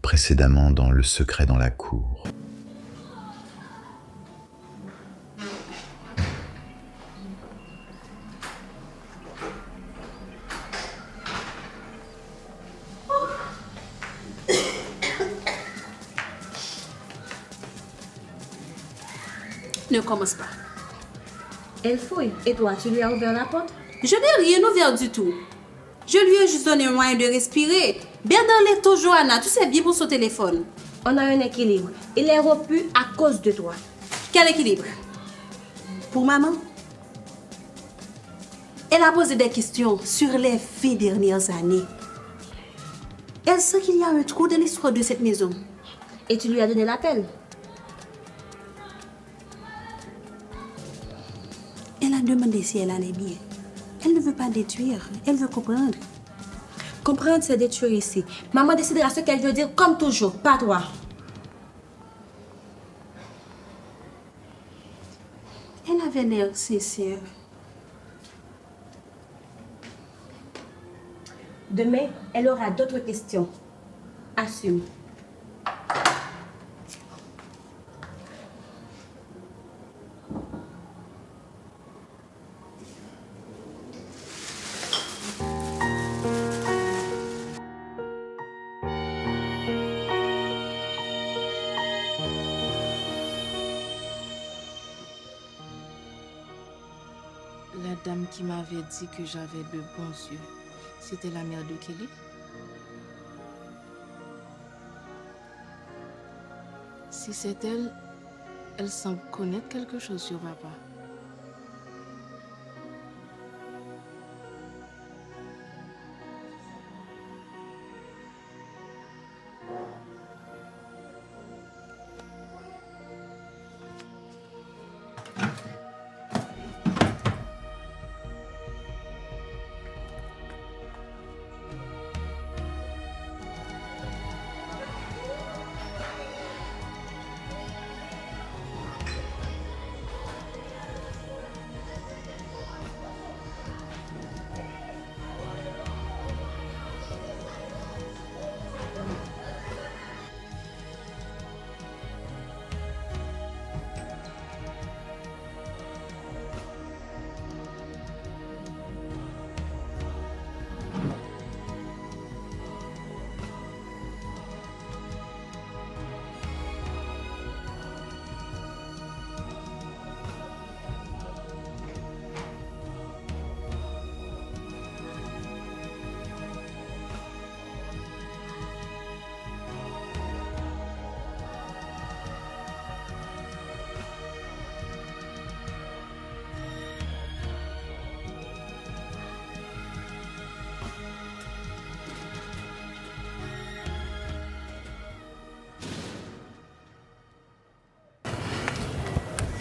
précédemment dans Le secret dans la cour. Ne commence pas. Elle fouille. Et toi, tu lui as ouvert la porte? Je n'ai rien ouvert du tout. Je lui ai juste donné un moyen de respirer. Bernard l'est toujours, Anna. Tu sais bien pour son téléphone. On a un équilibre. Il est rompu à cause de toi. Quel équilibre? Pour maman? Elle a posé des questions sur les 20 dernières années. Elle sait qu'il y a un trou dans l'histoire de cette maison. Et tu lui as donné l'appel? Elle a demandé si elle allait bien. Elle ne veut pas détruire, elle veut comprendre. Comprendre, c'est détruire ici. Maman décidera ce qu'elle veut dire comme toujours, pas toi. Elle avait l'air sincère. Demain, elle aura d'autres questions. Assume. La dame qui m'avait dit que j'avais de bons yeux, c'était la mère de Kelly? Si c'est elle, elle semble connaître quelque chose sur papa.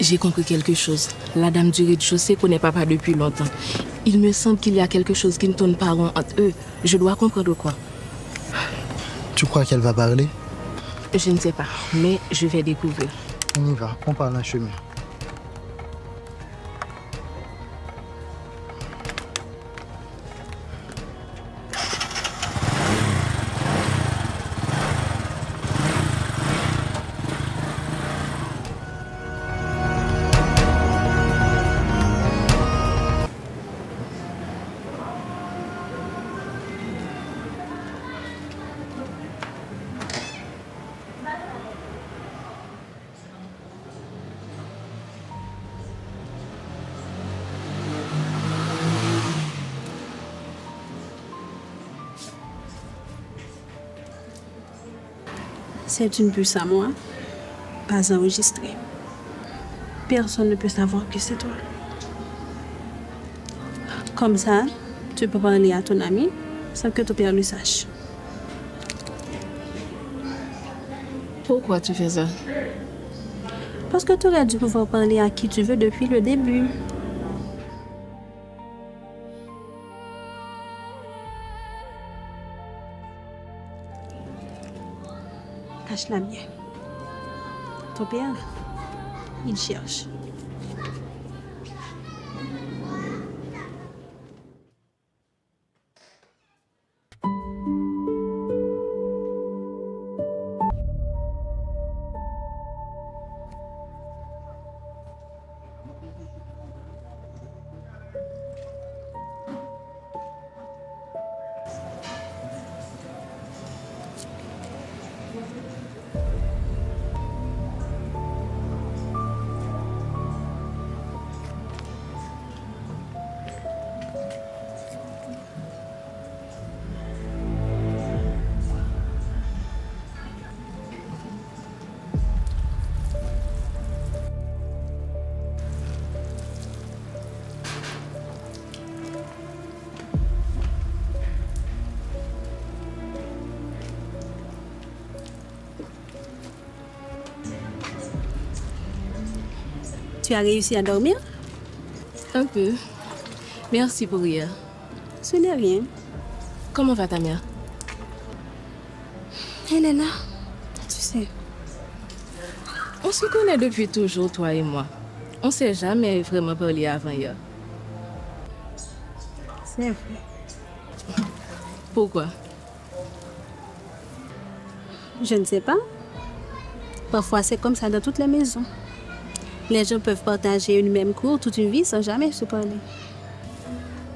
J'ai compris quelque chose. La dame du rez-de-chaussée connaît papa depuis longtemps. Il me semble qu'il y a quelque chose qui ne tourne pas rond entre eux. Je dois comprendre quoi. Tu crois qu'elle va parler? Je ne sais pas, mais je vais découvrir. On y va, on parle en chemin. C'est une puce à moi, pas enregistrée. Personne ne peut savoir que c'est toi. Comme ça, tu peux parler à ton ami sans que ton père le sache. Pourquoi tu fais ça? Parce que tu aurais dû pouvoir parler à qui tu veux depuis le début. Cache la mienne. Ton père, il cherche. tu as réussi à dormir? Un peu. Merci pour hier. Ce n'est rien. Comment va ta mère? Elle est là. Tu sais. On se connaît depuis toujours, toi et moi. On ne s'est jamais vraiment parlé avant hier. C'est vrai. Pourquoi? Je ne sais pas. Parfois, c'est comme ça dans toutes les maisons. Les gens peuvent partager une même cour toute une vie sans jamais se parler.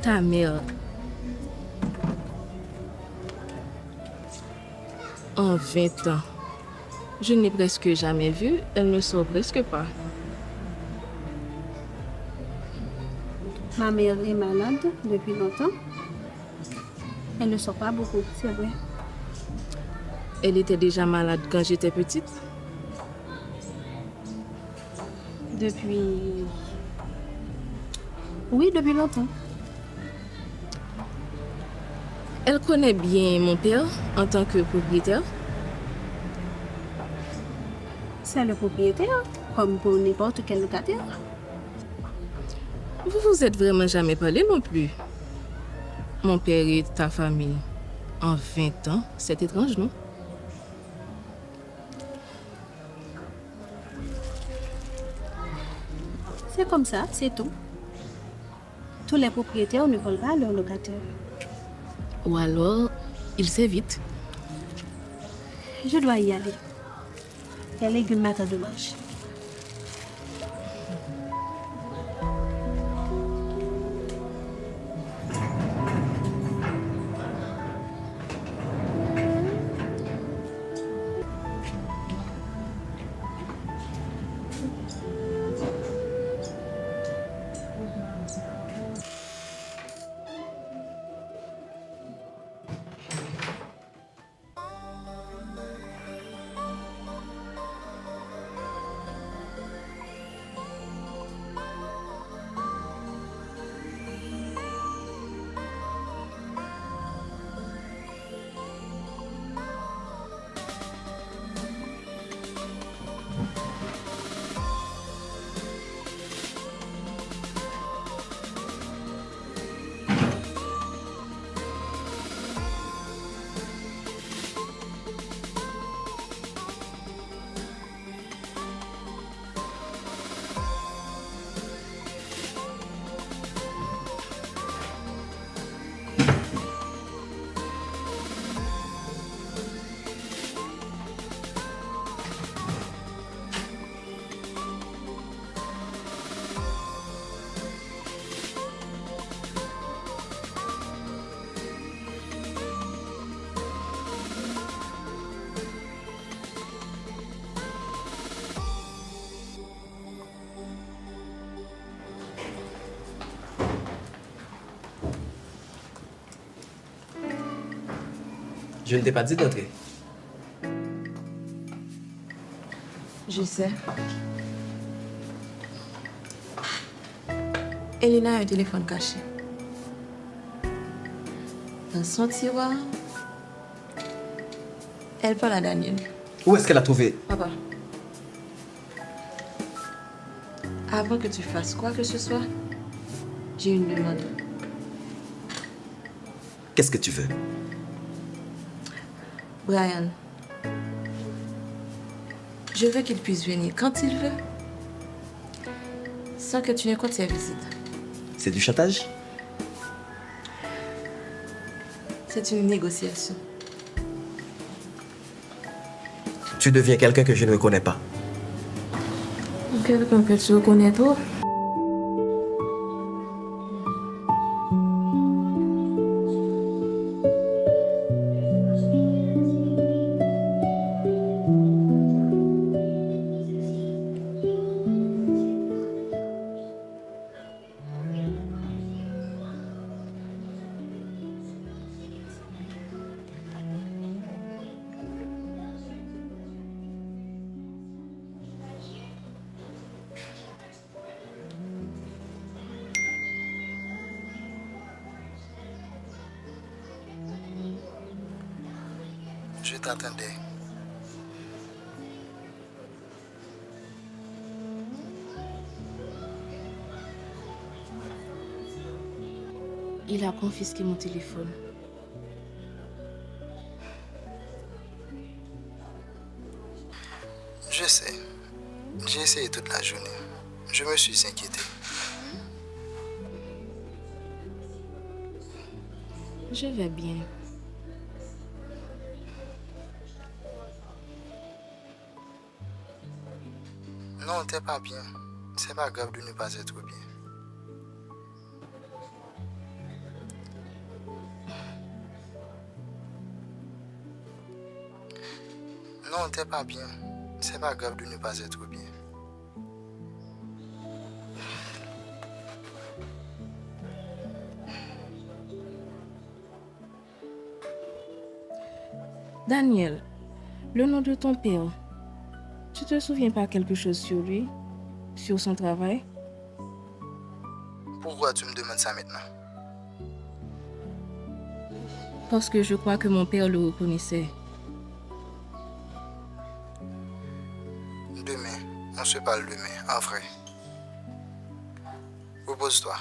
Ta mère. En 20 ans. Je ne l'ai presque jamais vue. Elle ne sort presque pas. Ma mère est malade depuis longtemps. Elle ne sort pas beaucoup, c'est vrai. Elle était déjà malade quand j'étais petite. Depuis... Oui, depuis longtemps. Elle connaît bien mon père en tant que propriétaire. C'est le propriétaire, comme pour n'importe quel locataire. Vous vous êtes vraiment jamais parlé non plus. Mon père et ta famille. En 20 ans, c'est étrange, non? C'est comme ça, c'est tout. Tous les propriétaires ne volent pas à leurs locataires. Ou alors, il s'évite. Je dois y aller. Les légumes m'attendent de marche. Je ne t'ai pas dit d'entrer. Je sais. Elena a un téléphone caché. Dans son tiroir, elle parle à Daniel. Où est-ce qu'elle a trouvé? Papa, avant que tu fasses quoi que ce soit, j'ai une demande. Qu'est-ce que tu veux? Brian, je veux qu'il puisse venir quand il veut, sans que tu ne comptes ses visites. C'est du chantage? C'est une négociation. Tu deviens quelqu'un que je ne connais pas. Quelqu'un que tu reconnais trop. Je t'attendais. Il a confisqué mon téléphone. Je sais. J'ai essayé toute la journée. Je me suis inquiété. Je vais bien. Non, t'es pas bien. C'est pas grave de ne pas être bien. Non, t'es pas bien. C'est pas grave de ne pas être bien. Daniel, le nom de ton père, tu te souviens pas quelque chose sur lui? Sur son travail? Pourquoi tu me demandes ça maintenant? Parce que je crois que mon père le reconnaissait. Demain, on se parle demain, en vrai. Repose-toi.